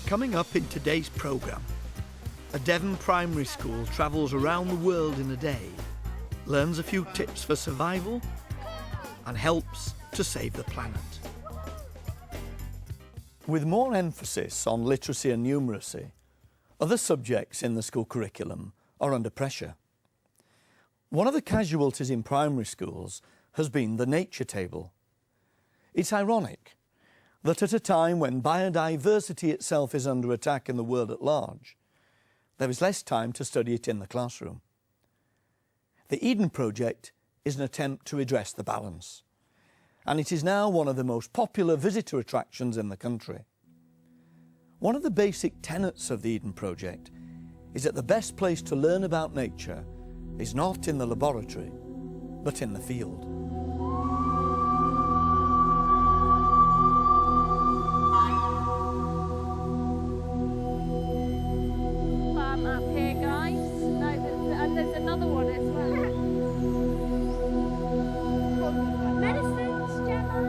Coming up in today's programme, a Devon primary school travels around the world in a day, learns a few tips for survival and helps to save the planet. With more emphasis on literacy and numeracy, other subjects in the school curriculum are under pressure. One of the casualties in primary schools has been the nature table. It's ironic that at a time when biodiversity itself is under attack in the world at large, there is less time to study it in the classroom. The Eden Project is an attempt to redress the balance, and it is now one of the most popular visitor attractions in the country. One of the basic tenets of the Eden Project is that the best place to learn about nature is not in the laboratory, but in the field. Up here, guys. No, and there's another one as well. Medicines, Gemma.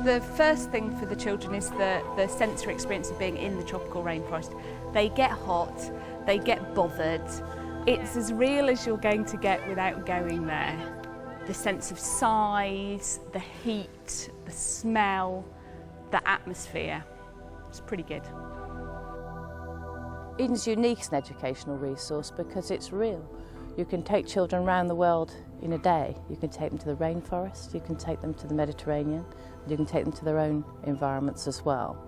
The first thing for the children is the sensory experience of being in the tropical rainforest. They get hot, they get bothered. It's as real as you're going to get without going there. The sense of size, the heat, the smell, the atmosphere. It's pretty good. Eden's unique as an educational resource because it's real. You can take children around the world in a day. You can take them to the rainforest, you can take them to the Mediterranean, and you can take them to their own environments as well.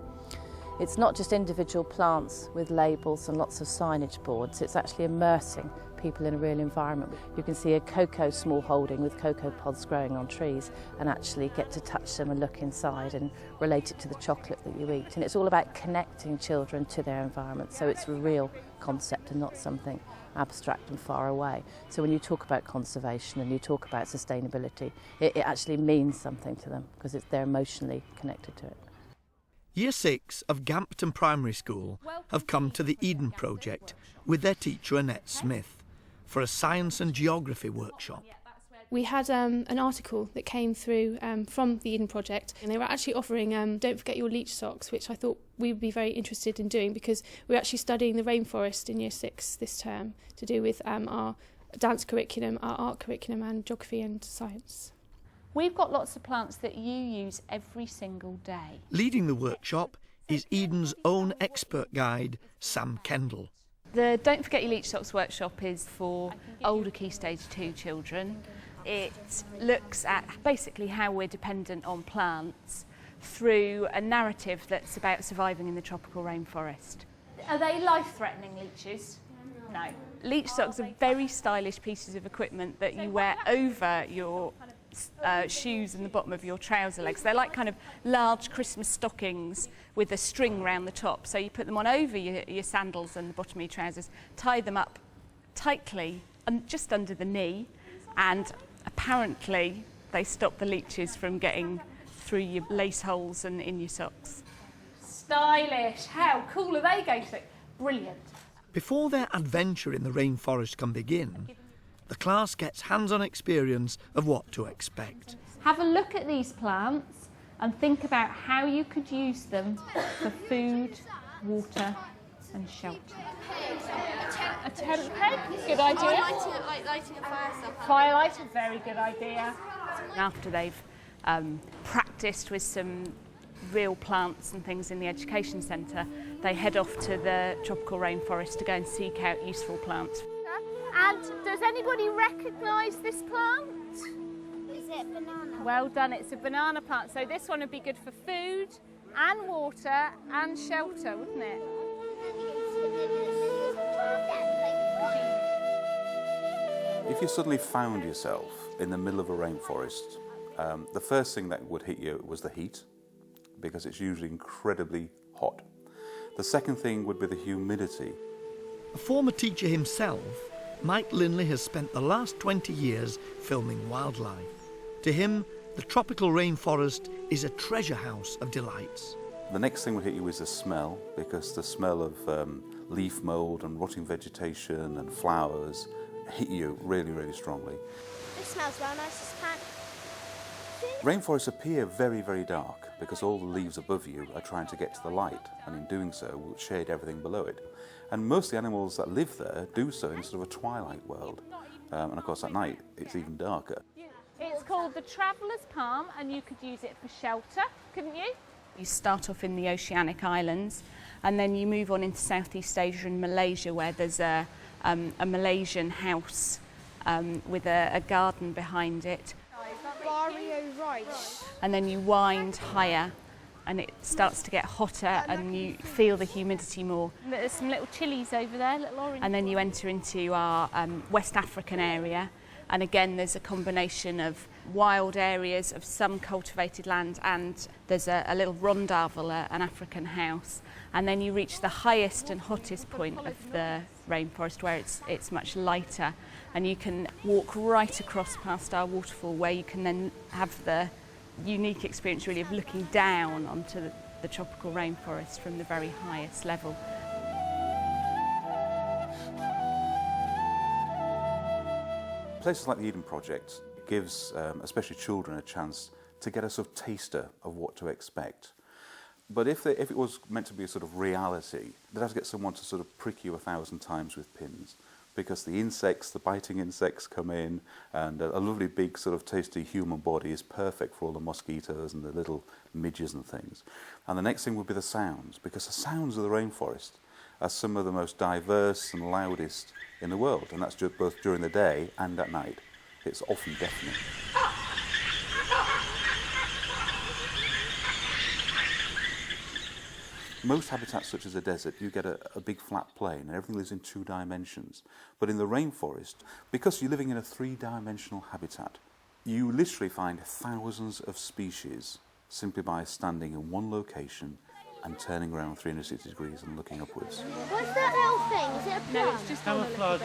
It's not just individual plants with labels and lots of signage boards, it's actually immersing people in a real environment. You can see a cocoa small holding with cocoa pods growing on trees and actually get to touch them and look inside and relate it to the chocolate that you eat. And it's all about connecting children to their environment, so it's a real concept and not something abstract and far away. So when you talk about conservation and you talk about sustainability, it actually means something to them because they're emotionally connected to it. Year 6 of Gampton Primary School have come to the Eden Project with their teacher Annette Smith for a science and geography workshop. We had an article that came through from the Eden Project, and they were actually offering Don't Forget Your Leech Socks, which I thought we would be very interested in doing because we're actually studying the rainforest in Year 6 this term to do with our dance curriculum, our art curriculum and geography and science. We've got lots of plants that you use every single day. Leading the workshop is Eden's own expert guide, Sam Kendall. The Don't Forget Your Leech Socks workshop is for older Key Stage 2 children. It looks at basically how we're dependent on plants through a narrative that's about surviving in the tropical rainforest. Are they life-threatening leeches? No. Leech socks are very stylish pieces of equipment that you wear over your shoes and the bottom of your trouser legs. They're like kind of large Christmas stockings with a string round the top. So you put them on over your sandals and the bottom of your trousers, tie them up tightly just under the knee, and apparently they stop the leeches from getting through your lace holes and in your socks. Stylish! How cool are they going to be? Brilliant. Before their adventure in the rainforest can begin, the class gets hands-on experience of what to expect. Have a look at these plants and think about how you could use them for food, water and shelter. A tent peg, good idea. Lighting a fire somewhere. Firelight, a very good idea. After they've practiced with some real plants and things in the education centre, they head off to the tropical rainforest to go and seek out useful plants. And does anybody recognise this plant? Is it banana? Well done, it's a banana plant. So this one would be good for food and water and shelter, wouldn't it? If you suddenly found yourself in the middle of a rainforest, the first thing that would hit you was the heat, because it's usually incredibly hot. The second thing would be the humidity. A former teacher himself, Mike Linley has spent the last 20 years filming wildlife. To him, the tropical rainforest is a treasure house of delights. The next thing will hit you is the smell, because the smell of leaf mould and rotting vegetation and flowers hit you really, really strongly. This smells well nice, this plant. Rainforests appear very, very dark because all the leaves above you are trying to get to the light, and in doing so will shade everything below it. And most of the animals that live there do so in sort of a twilight world. And of course at night it's even darker. It's called the Traveller's Palm, and you could use it for shelter, couldn't you? You start off in the Oceanic Islands and then you move on into Southeast Asia and Malaysia, where there's a Malaysian house with a garden behind it. And then you wind higher and it starts to get hotter and you feel the humidity more. There's some little chilies over there, little orange. And then you enter into our West African area, and again there's a combination of wild areas of some cultivated land, and there's a little rondavel, an African house, and then you reach the highest and hottest point of the rainforest where it's much lighter, and you can walk right across past our waterfall, where you can then have the unique experience really of looking down onto the tropical rainforest from the very highest level. Places like the Eden Project gives especially children a chance to get a sort of taster of what to expect. But if it was meant to be a sort of reality, they'd have to get someone to sort of prick you 1,000 times with pins, because the insects, the biting insects come in, and a lovely big sort of tasty human body is perfect for all the mosquitoes and the little midges and things. And the next thing would be the sounds, because the sounds of the rainforest are some of the most diverse and loudest in the world, and that's both during the day and at night. It's often deafening. Most habitats, such as a desert, you get a big flat plain and everything lives in 2 dimensions. But in the rainforest, because you're living in a 3-dimensional habitat, you literally find thousands of species simply by standing in one location and turning around 360 degrees and looking upwards. What's that little thing? Is it a plant? No, it's just camouflage.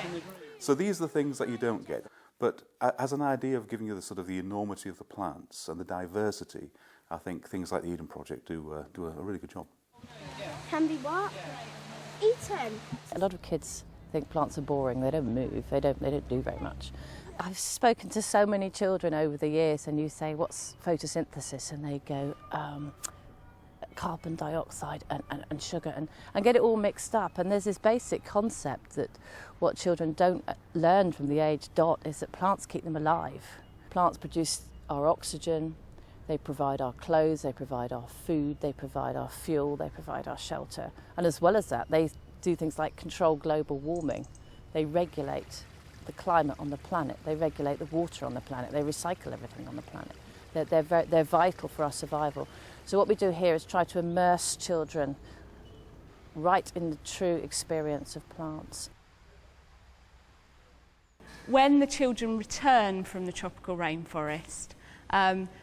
So these are the things that you don't get. But as an idea of giving you the sort of the enormity of the plants and the diversity, I think things like the Eden Project do a really good job. Can be what? Eaten. A lot of kids think plants are boring. They don't move. They don't do very much. I've spoken to so many children over the years, and you say, "What's photosynthesis?" and they go, "Carbon dioxide and sugar," and get it all mixed up. And there's this basic concept that what children don't learn from the age dot is that plants keep them alive. Plants produce our oxygen. They provide our clothes, they provide our food, they provide our fuel, they provide our shelter. And as well as that, they do things like control global warming. They regulate the climate on the planet. They regulate the water on the planet. They recycle everything on the planet. They're vital for our survival. So what we do here is try to immerse children right in the true experience of plants. When the children return from the tropical rainforest,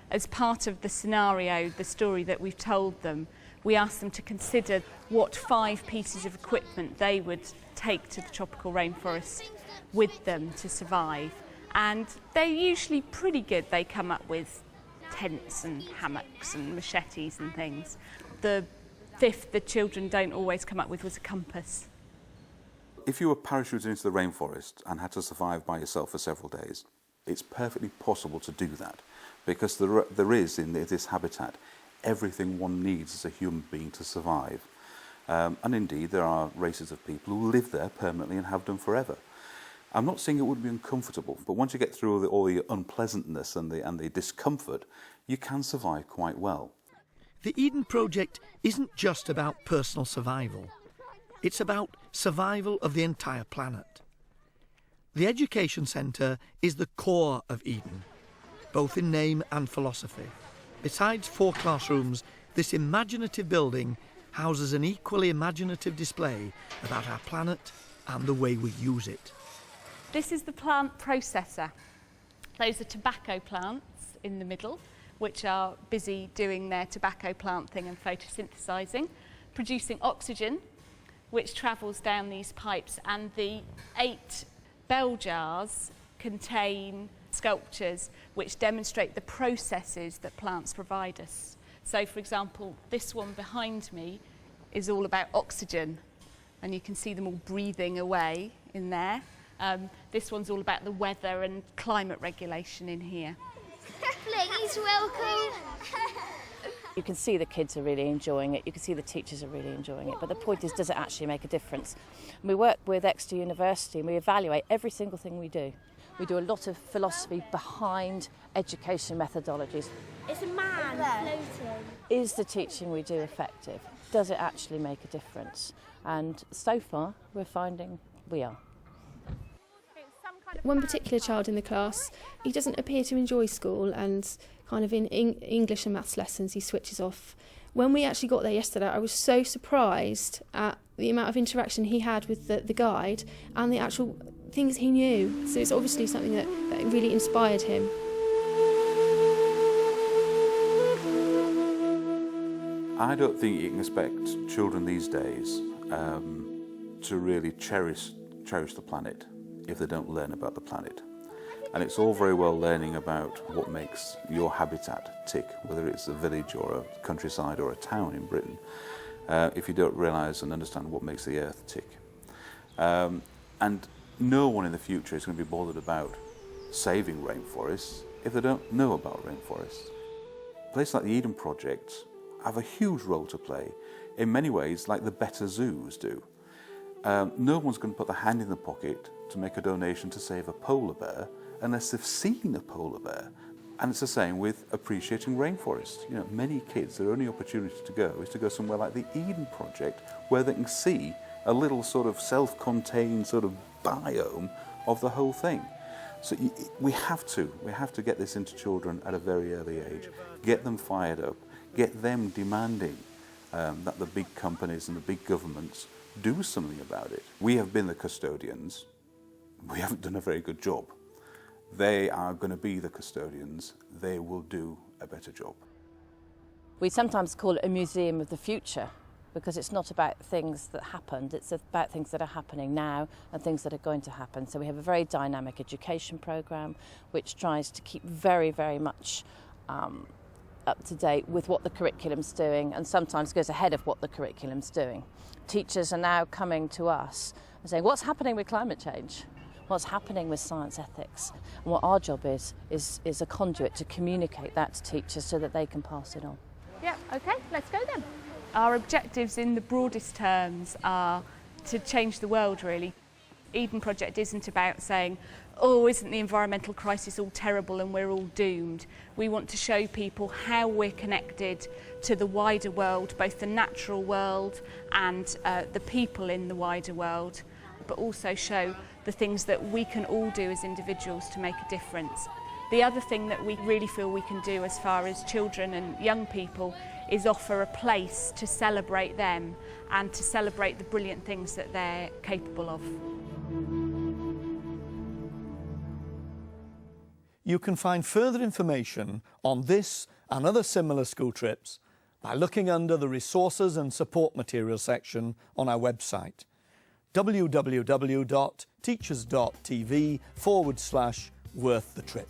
as part of the scenario, the story that we've told them, we asked them to consider what 5 pieces of equipment they would take to the tropical rainforest with them to survive. And they're usually pretty good. They come up with tents and hammocks and machetes and things. The 5th the children don't always come up with was a compass. If you were parachuted into the rainforest and had to survive by yourself for several days, it's perfectly possible to do that, because there is in this habitat everything one needs as a human being to survive. And indeed there are races of people who live there permanently and have done forever. I'm not saying it would be uncomfortable, but once you get through all the unpleasantness and the discomfort, you can survive quite well. The Eden Project isn't just about personal survival. It's about survival of the entire planet. The Education Centre is the core of Eden, both in name and philosophy. Besides 4 classrooms, this imaginative building houses an equally imaginative display about our planet and the way we use it. This is the plant processor. Those are tobacco plants in the middle, which are busy doing their tobacco plant thing and photosynthesising, producing oxygen, which travels down these pipes, and the 8 bell jars contain sculptures which demonstrate the processes that plants provide us. So, for example, this one behind me is all about oxygen, and you can see them all breathing away in there. This one's all about the weather and climate regulation in here. lovely. He's welcome. You can see the kids are really enjoying it, you can see the teachers are really enjoying it, but the point is, does it actually make a difference? We work with Exeter University and we evaluate every single thing we do. We do a lot of philosophy behind education methodologies. It's a man floating. Is the teaching we do effective? Does it actually make a difference? And so far, we're finding we are. One particular child in the class, he doesn't appear to enjoy school, and kind of in English and maths lessons he switches off. When we actually got there yesterday, I was so surprised at the amount of interaction he had with the guide and the actual things he knew. So it's obviously something that really inspired him. I don't think you can expect children these days to really cherish the planet if they don't learn about the planet. And it's all very well learning about what makes your habitat tick, whether it's a village or a countryside or a town in Britain, if you don't realise and understand what makes the earth tick. And no one in the future is going to be bothered about saving rainforests if they don't know about rainforests. Places like the Eden Project have a huge role to play, in many ways like the better zoos do. No one's going to put their hand in the pocket to make a donation to save a polar bear unless they've seen a polar bear. And it's the same with appreciating rainforests. You know, many kids, their only opportunity to go is to go somewhere like the Eden Project, where they can see a little sort of self-contained sort of biome of the whole thing. So we have to get this into children at a very early age, get them fired up, get them demanding that the big companies and the big governments do something about it. We have been the custodians. We haven't done a very good job. They are going to be the custodians. They will do a better job. We sometimes call it a museum of the future, because it's not about things that happened, it's about things that are happening now and things that are going to happen. So we have a very dynamic education programme which tries to keep very, very much up to date with what the curriculum's doing, and sometimes goes ahead of what the curriculum's doing. Teachers are now coming to us and saying, what's happening with climate change? What's happening with science ethics? And what our job is a conduit to communicate that to teachers so that they can pass it on. Yeah, okay, let's go then. Our objectives in the broadest terms are to change the world, really. Eden Project isn't about saying, oh, isn't the environmental crisis all terrible and we're all doomed. We want to show people how we're connected to the wider world, both the natural world and the people in the wider world, but also show the things that we can all do as individuals to make a difference. The other thing that we really feel we can do as far as children and young people is offer a place to celebrate them and to celebrate the brilliant things that they're capable of. You can find further information on this and other similar school trips by looking under the Resources and Support Materials section on our website, www.teachers.tv/worth the trip.